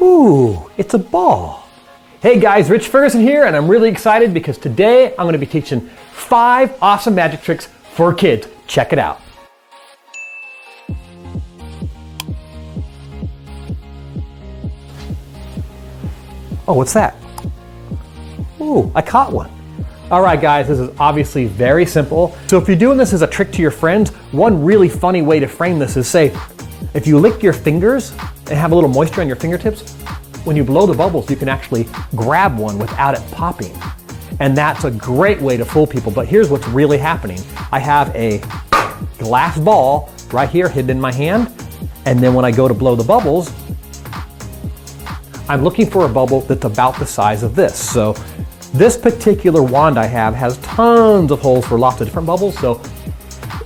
Ooh, it's a ball. Hey guys, Rich Ferguson here, and I'm really excited because today I'm going to be teaching 5 awesome magic tricks for kids. Check it out. Oh, what's that? Ooh, I caught one. All right, guys, this is obviously very simple. So if you're doing this as a trick to your friends, one really funny way to frame this is, say, if you lick your fingers and have a little moisture on your fingertips, when you blow the bubbles, you can actually grab one without it popping. And that's a great way to fool people. But here's what's really happening. I have a glass ball right here hidden in my hand. And then when I go to blow the bubbles, I'm looking for a bubble that's about the size of this. So this particular wand I have has tons of holes for lots of different bubbles. So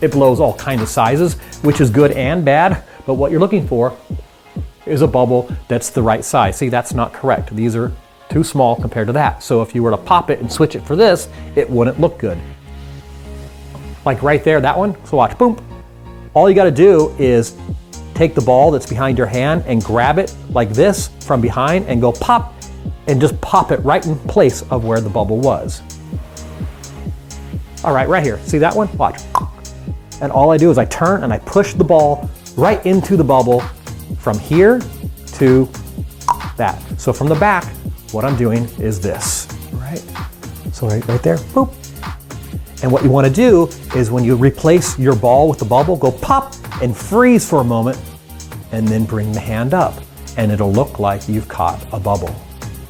it blows all kinds of sizes, which is good and bad. But what you're looking for is a bubble that's the right size. See, that's not correct. These are too small compared to that. So if you were to pop it and switch it for this, it wouldn't look good. Like right there, that one. So watch, boom. All you gotta do is take the ball that's behind your hand and grab it like this from behind and go pop, and just pop it right in place of where the bubble was. All right here, see that one? Watch. And all I do is I turn and I push the ball right into the bubble from here to that. So from the back, what I'm doing is this, right? So right there, boop. And what you want to do is when you replace your ball with the bubble, go pop and freeze for a moment, and then bring the hand up, and it'll look like you've caught a bubble.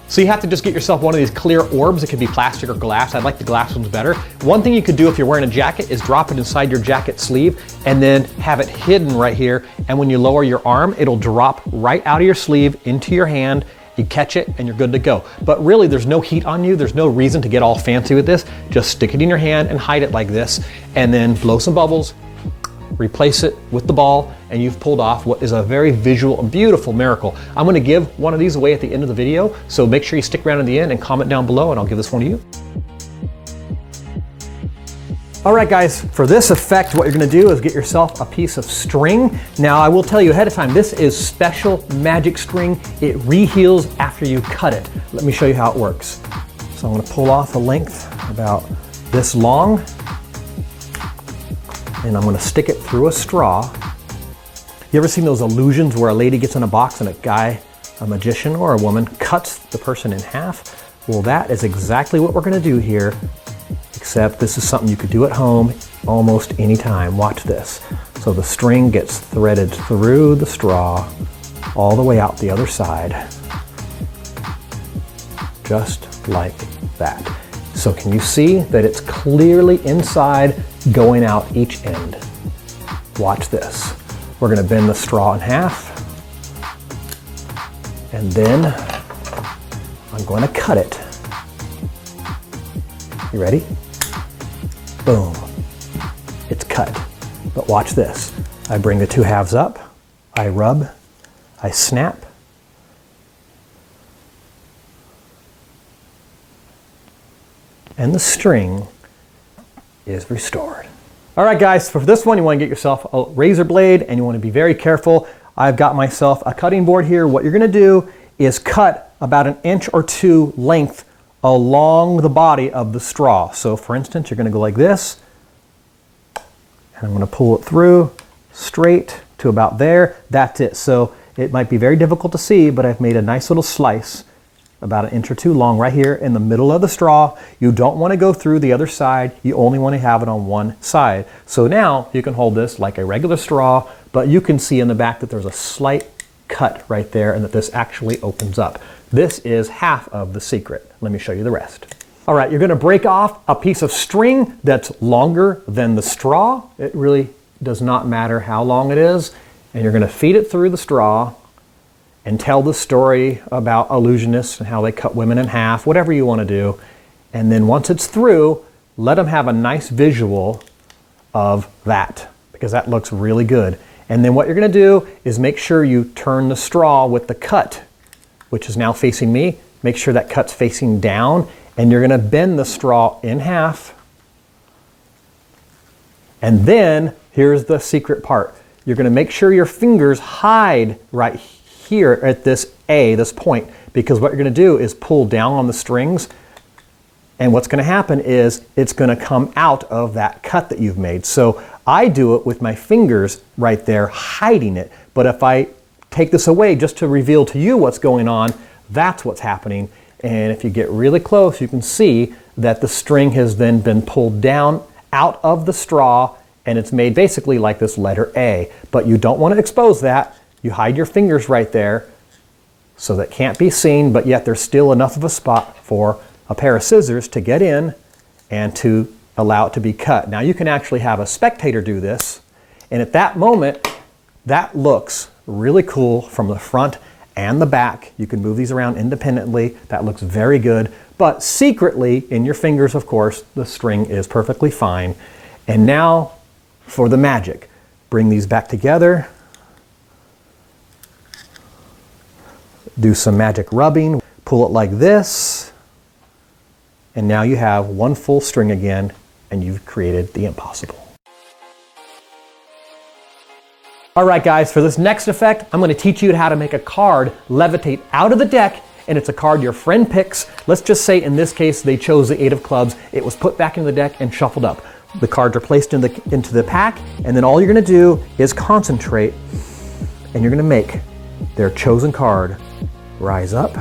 So you have to just get yourself one of these clear orbs. It could be plastic or glass. I like the glass ones better. One thing you could do if you're wearing a jacket is drop it inside your jacket sleeve and then have it hidden right here. And when you lower your arm, it'll drop right out of your sleeve into your hand. You catch it and you're good to go. But really, there's no heat on you. There's no reason to get all fancy with this. Just stick it in your hand and hide it like this, and then blow some bubbles, replace it with the ball, and you've pulled off what is a very visual and beautiful miracle. I'm gonna give one of these away at the end of the video, so make sure you stick around to the end and comment down below, and I'll give this one to you. All right, guys, for this effect, what you're gonna do is get yourself a piece of string. Now, I will tell you ahead of time, this is special magic string. It reheals after you cut it. Let me show you how it works. So I'm gonna pull off a length about this long, and I'm gonna stick it through a straw. You ever seen those illusions where a lady gets in a box and a guy, a magician or a woman, cuts the person in half? Well, that is exactly what we're gonna do here, except this is something you could do at home almost any time. Watch this. So the string gets threaded through the straw all the way out the other side, just like that. So can you see that it's clearly inside, going out each end? Watch this. We're gonna bend the straw in half, and then I'm going to cut it. You ready? Boom, it's cut. But watch this. I bring the 2 halves up, I rub, I snap, and the string is restored. All right, guys, for this one, you want to get yourself a razor blade and you want to be very careful. I've got myself a cutting board here. What you're going to do is cut about 1 inch or 2 length along the body of the straw. So for instance, you're going to go like this, and I'm going to pull it through straight to about there. That's it. So it might be very difficult to see, but I've made a nice little slice about 1 inch or 2 long right here in the middle of the straw. You don't want to go through the other side. You only want to have it on one side. So now you can hold this like a regular straw, but you can see in the back that there's a slight cut right there and that this actually opens up. This is half of the secret. Let me show you the rest. All right, you're going to break off a piece of string that's longer than the straw. It really does not matter how long it is. And you're going to feed it through the straw and tell the story about illusionists and how they cut women in half, whatever you want to do. And then once it's through, let them have a nice visual of that, because that looks really good. And then what you're going to do is make sure you turn the straw with the cut, which is now facing me. Make sure that cut's facing down, and you're going to bend the straw in half. And then here's the secret part. You're going to make sure your fingers hide right here at this A, this point, because what you're going to do is pull down on the strings, and what's going to happen is it's going to come out of that cut that you've made. So I do it with my fingers right there, hiding it. But if I take this away just to reveal to you what's going on, that's what's happening. And if you get really close, you can see that the string has then been pulled down out of the straw, and it's made basically like this letter A. But you don't want to expose that. You hide your fingers right there so that can't be seen, but yet there's still enough of a spot for a pair of scissors to get in and to allow it to be cut. Now you can actually have a spectator do this, and at that moment, that looks really cool from the front and the back. You can move these around independently. That looks very good, but secretly in your fingers, of course, the string is perfectly fine. And now for the magic. Bring these back together. Do some magic rubbing, pull it like this, and now you have one full string again, and you've created the impossible. All right, guys, for this next effect, I'm going to teach you how to make a card levitate out of the deck, and it's a card your friend picks. Let's just say in this case, they chose the 8 of clubs. It was put back in the deck and shuffled up. The cards are placed into the pack, and then all you're going to do is concentrate, and you're going to make their chosen card rise up,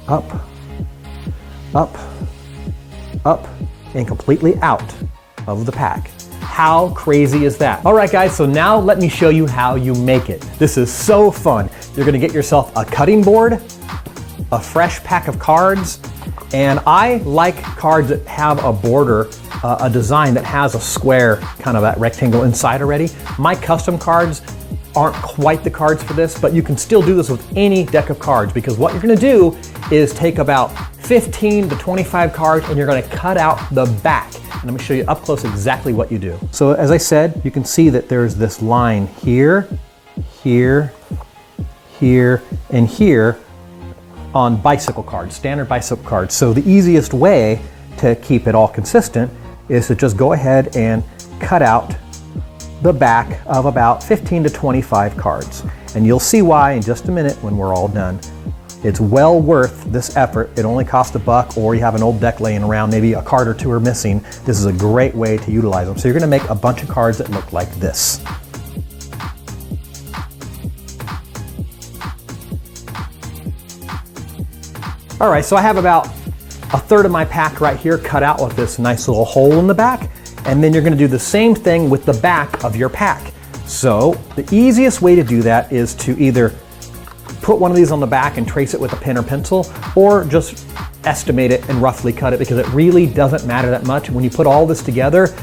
up, up, up, and completely out of the pack. How crazy is that? All right, guys, so now let me show you how you make it. This is so fun. You're gonna get yourself a cutting board, a fresh pack of cards, and I like cards that have a border, a design that has a square, kind of that rectangle inside already. My custom cards aren't quite the cards for this, but you can still do this with any deck of cards, because what you're gonna do is take about 15 to 25 cards and you're gonna cut out the back. And I'm gonna show you up close exactly what you do. So as I said, you can see that there's this line here, here, here, and here on bicycle cards, standard bicycle cards. So the easiest way to keep it all consistent is to just go ahead and cut out the back of about 15 to 25 cards. And you'll see why in just a minute when we're all done. It's well worth this effort. It only costs $1, or you have an old deck laying around, maybe a card or two are missing. This is a great way to utilize them. So you're gonna make a bunch of cards that look like this. All right, so I have about a third of my pack right here cut out with this nice little hole in the back. And then you're gonna do the same thing with the back of your pack. So the easiest way to do that is to either put one of these on the back and trace it with a pen or pencil, or just estimate it and roughly cut it, because it really doesn't matter that much. When you put all this together,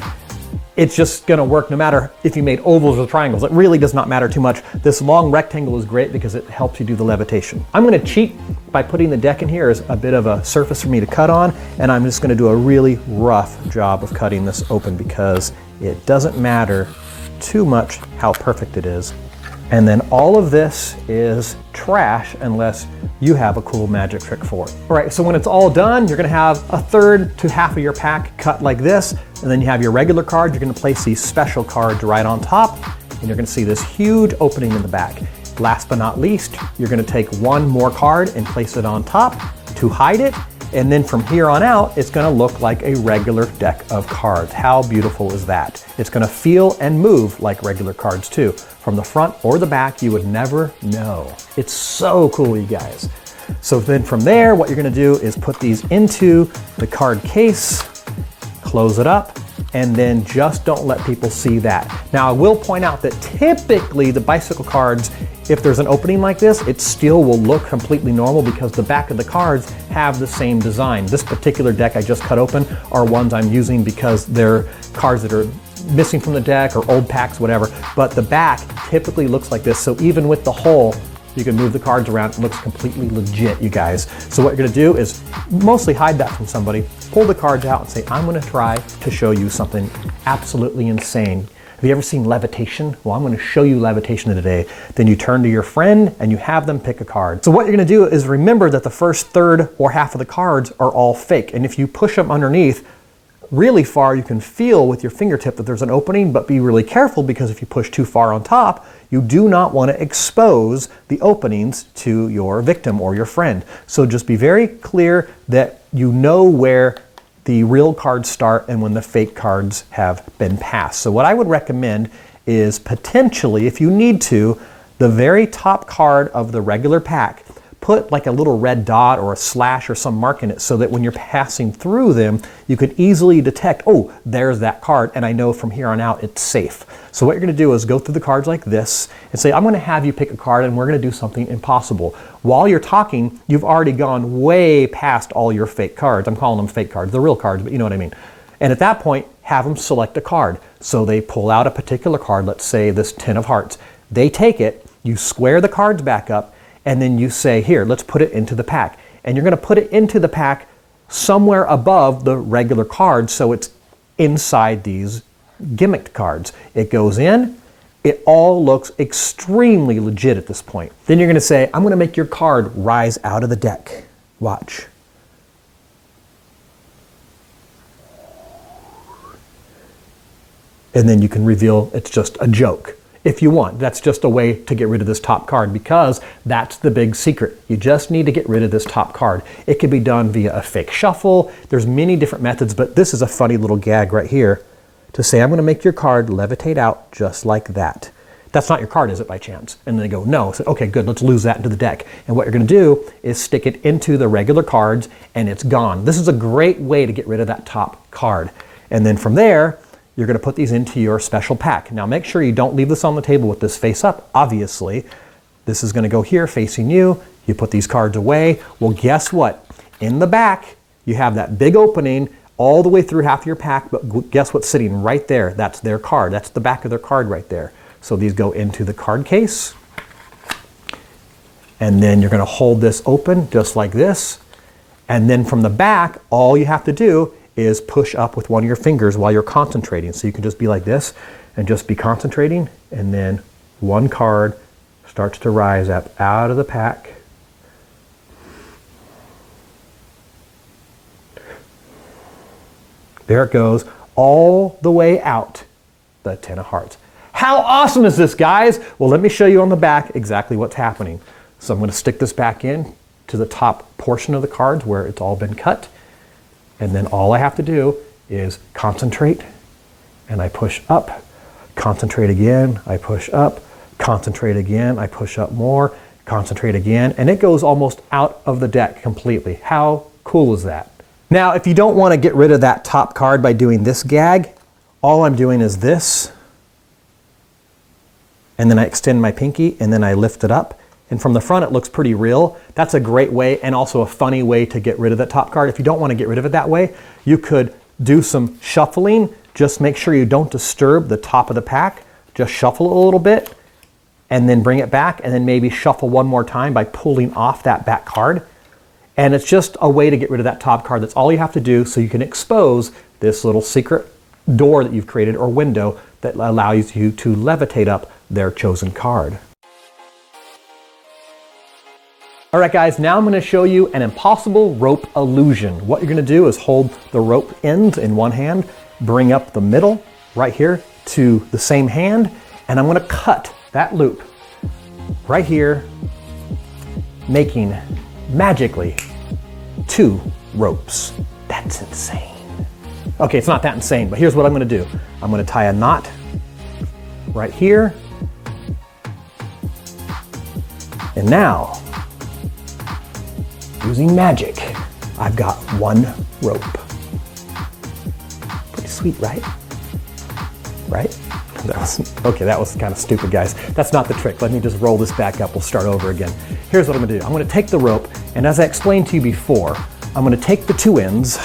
it's just gonna work no matter if you made ovals or triangles. It really does not matter too much. This long rectangle is great because it helps you do the levitation. I'm gonna cheat by putting the deck in here as a bit of a surface for me to cut on, and I'm just gonna do a really rough job of cutting this open because it doesn't matter too much how perfect it is. And then all of this is trash unless you have a cool magic trick for it. All right, so when it's all done, you're gonna have a third to half of your pack cut like this, and then you have your regular card. You're gonna place these special cards right on top, and you're gonna see this huge opening in the back. Last but not least, you're gonna take one more card and place it on top to hide it, and then from here on out, it's gonna look like a regular deck of cards. How beautiful is that? It's gonna feel and move like regular cards too. From the front or the back, you would never know. It's so cool, you guys. So then from there, what you're gonna do is put these into the card case, close it up, and then just don't let people see that. Now I will point out that typically the bicycle cards, if there's an opening like this, it still will look completely normal because the back of the cards have the same design. This particular deck I just cut open are ones I'm using because they're cards that are missing from the deck or old packs, whatever. But the back typically looks like this. So even with the hole, you can move the cards around. It looks completely legit, you guys. So what you're gonna do is mostly hide that from somebody, pull the cards out and say, I'm gonna try to show you something absolutely insane. Have you ever seen levitation? Well, I'm gonna show you levitation today. Then you turn to your friend and you have them pick a card. So what you're gonna do is remember that the first third or half of the cards are all fake. And if you push them underneath, really far, you can feel with your fingertip that there's an opening, but be really careful because if you push too far on top, you do not want to expose the openings to your victim or your friend. So just be very clear that you know where the real cards start and when the fake cards have been passed. So what I would recommend is potentially, if you need to, the very top card of the regular pack, put like a little red dot or a slash or some mark in it so that when you're passing through them, you could easily detect, oh, there's that card, and I know from here on out it's safe. So what you're going to do is go through the cards like this and say, I'm going to have you pick a card and we're going to do something impossible. While you're talking, you've already gone way past all your fake cards. I'm calling them fake cards. They're real cards, but you know what I mean. And at that point, have them select a card. So they pull out a particular card, let's say this 10 of hearts. They take it, you square the cards back up, and then you say, here, let's put it into the pack. And you're going to put it into the pack somewhere above the regular cards so it's inside these gimmicked cards. It goes in, it all looks extremely legit at this point. Then you're going to say, I'm going to make your card rise out of the deck. Watch. And then you can reveal it's just a joke. If you want, that's just a way to get rid of this top card because that's the big secret. You just need to get rid of this top card. It could be done via a fake shuffle. There's many different methods, but this is a funny little gag right here to say, I'm going to make your card levitate out just like that. That's not your card, is it, by chance? And they go, no. So, okay, good, let's lose that into the deck. And what you're going to do is stick it into the regular cards and it's gone. This is a great way to get rid of that top card. And then from there, you're going to put these into your special pack. Now make sure you don't leave this on the table with this face up, obviously. This is going to go here facing you. You put these cards away. Well, guess what? In the back, you have that big opening all the way through half of your pack, but guess what's sitting right there? That's their card. That's the back of their card right there. So these go into the card case. And then you're going to hold this open just like this. And then from the back, all you have to do is push up with one of your fingers while you're concentrating. So you can just be like this and just be concentrating, and then one card starts to rise up out of the pack. There it goes, all the way out, the 10 of hearts. How awesome is this, guys? Well, let me show you on the back exactly what's happening. So I'm going to stick this back in to the top portion of the cards where it's all been cut. And then all I have to do is concentrate, and I push up, concentrate again, I push up, concentrate again, I push up more, concentrate again, and it goes almost out of the deck completely. How cool is that? Now, if you don't want to get rid of that top card by doing this gag, all I'm doing is this, and then I extend my pinky, and then I lift it up. And from the front, it looks pretty real. That's a great way and also a funny way to get rid of that top card. If you don't want to get rid of it that way, you could do some shuffling. Just make sure you don't disturb the top of the pack. Just shuffle it a little bit and then bring it back, and then maybe shuffle one more time by pulling off that back card. And it's just a way to get rid of that top card. That's all you have to do so you can expose this little secret door that you've created or window that allows you to levitate up their chosen card. All right, guys, now I'm going to show you an impossible rope illusion. What you're going to do is hold the rope ends in one hand, bring up the middle right here to the same hand, and I'm going to cut that loop right here, making magically 2 ropes. That's insane. Okay, it's not that insane, but here's what I'm going to do. I'm going to tie a knot right here, and now, using magic, I've got 1 rope. Pretty sweet, right? Right? That was kind of stupid, guys. That's not the trick. Let me just roll this back up. We'll start over again. Here's what I'm gonna do. I'm gonna take the rope, and as I explained to you before, I'm gonna take the 2 ends.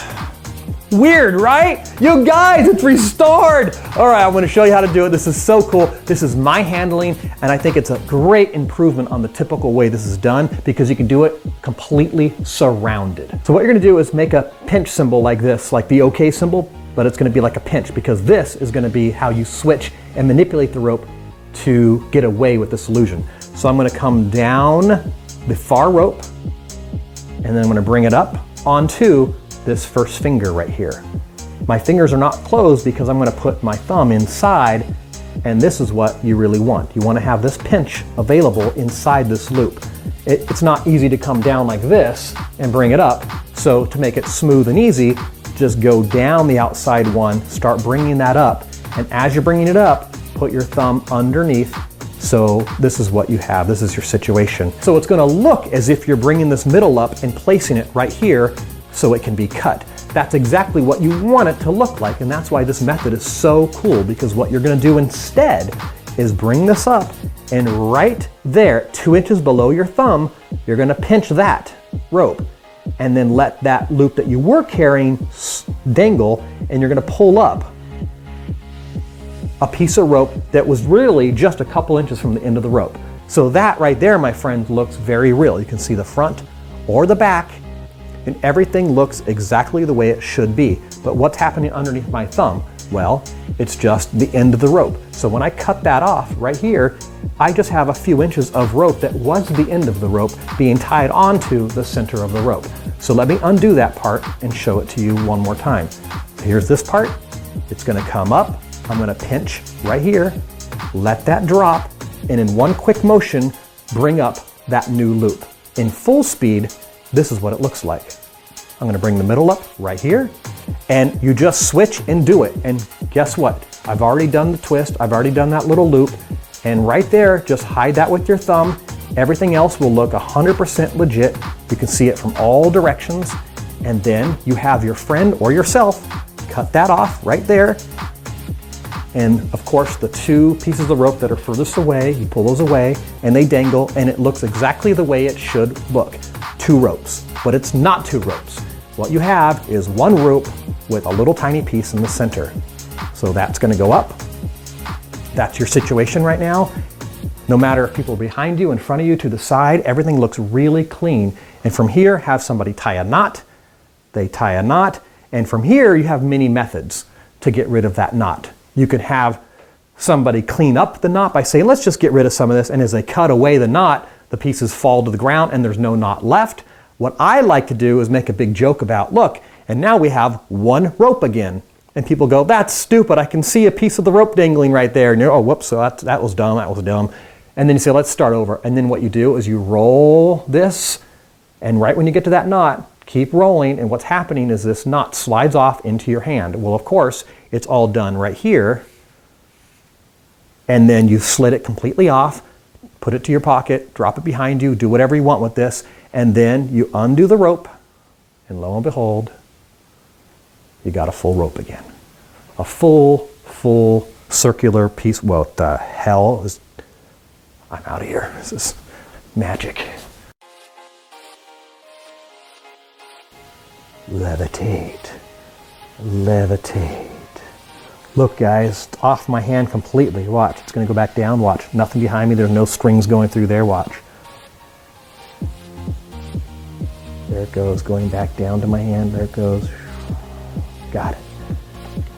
Weird, right? You guys, it's restored. All right, I'm gonna show you how to do it. This is so cool. This is my handling, and I think it's a great improvement on the typical way this is done because you can do it completely surrounded. So what you're gonna do is make a pinch symbol like this, like the OK symbol, but it's gonna be like a pinch because this is gonna be how you switch and manipulate the rope to get away with this illusion. So I'm gonna come down the far rope, and then I'm gonna bring it up onto this first finger right here. My fingers are not closed because I'm going to put my thumb inside, and this is what you really want. You want to have this pinch available inside this loop. It's not easy to come down like this and bring it up, so to make it smooth and easy, just go down the outside one, start bringing that up, and as you're bringing it up, put your thumb underneath. So this is what you have, this is your situation. So it's gonna look as if you're bringing this middle up and placing it right here so it can be cut. That's exactly what you want it to look like, and that's why this method is so cool, because what you're gonna do instead is bring this up, and right there, 2 inches below your thumb, you're gonna pinch that rope, and then let that loop that you were carrying dangle, and you're gonna pull up a piece of rope that was really just a couple inches from the end of the rope. So that right there, my friend, looks very real. You can see the front or the back, and everything looks exactly the way it should be. But what's happening underneath my thumb? Well, it's just the end of the rope. So when I cut that off right here, I just have a few inches of rope that was the end of the rope being tied onto the center of the rope. So let me undo that part and show it to you one more time. So here's this part. It's gonna come up. I'm gonna pinch right here, let that drop, and in one quick motion, bring up that new loop. In full speed, this is what it looks like. I'm gonna bring the middle up right here, and you just switch and do it. And guess what? I've already done the twist, I've already done that little loop, and right there, just hide that with your thumb. Everything else will look 100% legit. You can see it from all directions, and then you have your friend or yourself cut that off right there. And of course, the 2 pieces of rope that are furthest away, you pull those away and they dangle, and it looks exactly the way it should look. 2 ropes, but it's not 2 ropes. What you have is 1 rope with a little tiny piece in the center. So that's gonna go up. That's your situation right now. No matter if people are behind you, in front of you, to the side, everything looks really clean. And from here, have somebody tie a knot, they tie a knot, and from here you have many methods to get rid of that knot. You could have somebody clean up the knot by saying, let's just get rid of some of this, and as they cut away the knot, the pieces fall to the ground and there's no knot left. What I like to do is make a big joke about, look, and now we have 1 rope again. And people go, that's stupid, I can see a piece of the rope dangling right there. And you're, oh, whoops, so that was dumb, that was dumb. And then you say, let's start over. And then what you do is you roll this, and right when you get to that knot, keep rolling, and what's happening is this knot slides off into your hand. Well, of course, it's all done right here. And then you slid it completely off, put it to your pocket, drop it behind you, do whatever you want with this, and then you undo the rope, and lo and behold, you got a full rope again. A full circular piece. What the hell is, I'm out of here. This is magic. Levitate, levitate. Look guys, it's off my hand completely. Watch, it's gonna go back down, watch. Nothing behind me, there's no strings going through there, watch. There it goes, going back down to my hand, there it goes. Got it.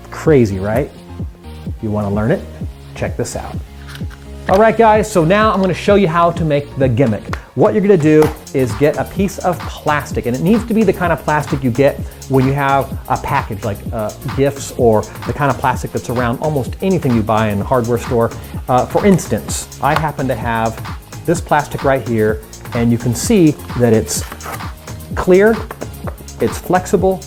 Crazy, right? You wanna learn it? Check this out. All right guys, so now I'm gonna show you how to make the gimmick. What you're gonna do is get a piece of plastic, and it needs to be the kind of plastic you get when you have a package like gifts, or the kind of plastic that's around almost anything you buy in a hardware store. For instance, I happen to have this plastic right here, and you can see that it's clear, it's flexible,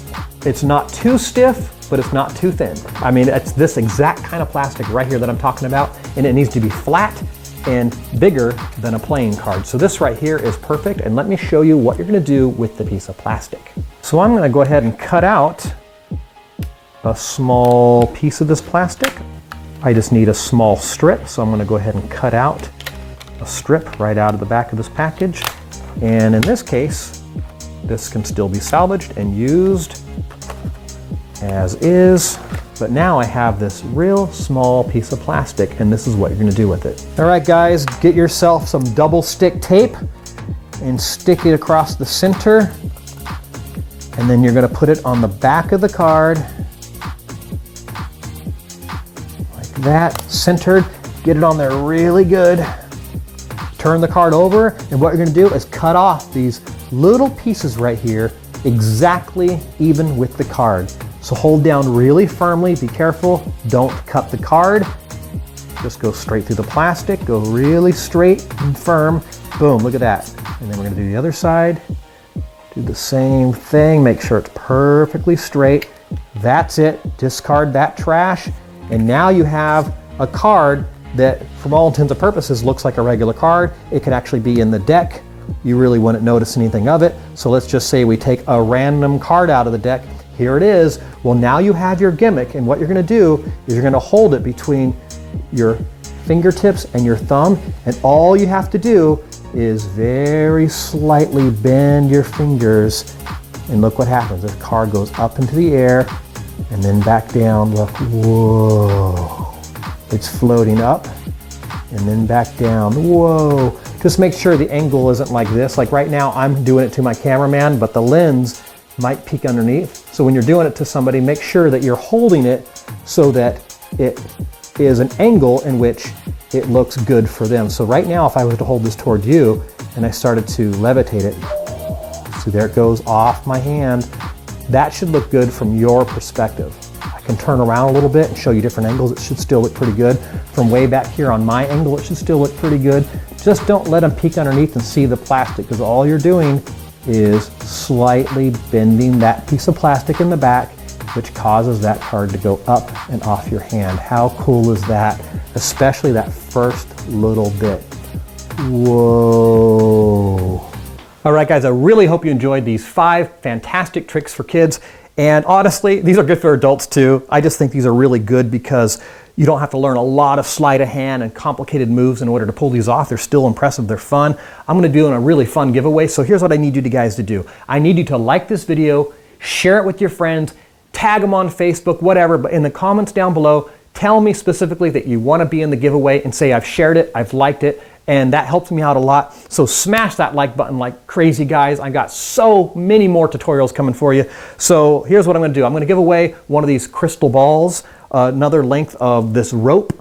it's not too stiff, but it's not too thin. I mean, it's this exact kind of plastic right here that I'm talking about, and it needs to be flat and bigger than a playing card. So this right here is perfect, and let me show you what you're gonna do with the piece of plastic. So I'm gonna go ahead and cut out a small piece of this plastic. I just need a small strip, so I'm gonna go ahead and cut out a strip right out of the back of this package. And in this case, this can still be salvaged and used as is, but now I have this real small piece of plastic, and this is what you're gonna do with it. All right guys, get yourself some double stick tape and stick it across the center, and then you're gonna put it on the back of the card, like that, centered. Get it on there really good. Turn the card over, and what you're gonna do is cut off these little pieces right here exactly even with the card. So hold down really firmly, be careful, don't cut the card. Just go straight through the plastic, go really straight and firm. Boom, look at that. And then we're gonna do the other side. Do the same thing, make sure it's perfectly straight. That's it, discard that trash. And now you have a card that, from all intents and purposes, looks like a regular card. It could actually be in the deck. You really wouldn't notice anything of it. So let's just say we take a random card out of the deck. Here it is. Well, now you have your gimmick, and what you're gonna do is you're gonna hold it between your fingertips and your thumb, and all you have to do is very slightly bend your fingers, and look what happens. The card goes up into the air and then back down. Look, whoa. It's floating up and then back down. Whoa. Just make sure the angle isn't like this. Like right now, I'm doing it to my cameraman, but the lens might peek underneath. So when you're doing it to somebody, make sure that you're holding it so that it is an angle in which it looks good for them. So right now, if I was to hold this toward you and I started to levitate it, so there it goes off my hand, that should look good from your perspective. I can turn around a little bit and show you different angles. It should still look pretty good. From way back here on my angle, it should still look pretty good. Just don't let them peek underneath and see the plastic, because all you're doing is slightly bending that piece of plastic in the back, which causes that card to go up and off your hand. How cool is that? Especially that first little bit. Whoa. All right, guys, I really hope you enjoyed these 5 fantastic tricks for kids. And honestly, these are good for adults too. I just think these are really good because you don't have to learn a lot of sleight of hand and complicated moves in order to pull these off. They're still impressive, they're fun. I'm gonna do a really fun giveaway. So here's what I need you guys to do. I need you to like this video, share it with your friends, tag them on Facebook, whatever, but in the comments down below, tell me specifically that you wanna be in the giveaway and say, I've shared it, I've liked it, and that helps me out a lot. So smash that like button like crazy, guys. I got so many more tutorials coming for you. So here's what I'm gonna do. I'm gonna give away one of these crystal balls, another length of this rope,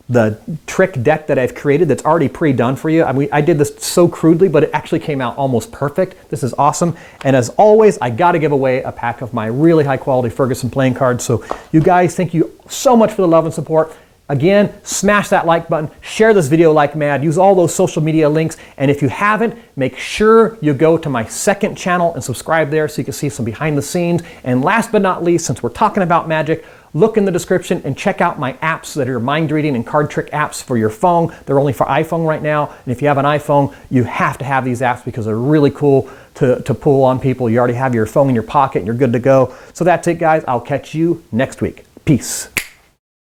the trick deck that I've created that's already pre-done for you. I mean, I did this so crudely, but it actually came out almost perfect. This is awesome. And as always, I gotta give away a pack of my really high quality Ferguson playing cards. So you guys, thank you so much for the love and support. Again, smash that like button, share this video like mad, use all those social media links, and if you haven't, make sure you go to my second channel and subscribe there so you can see some behind the scenes. And last but not least, since we're talking about magic, look in the description and check out my apps that are mind reading and card trick apps for your phone. They're only for iPhone right now, and if you have an iPhone, you have to have these apps because they're really cool to pull on people. You already have your phone in your pocket and you're good to go. So that's it, guys. I'll catch you next week. Peace.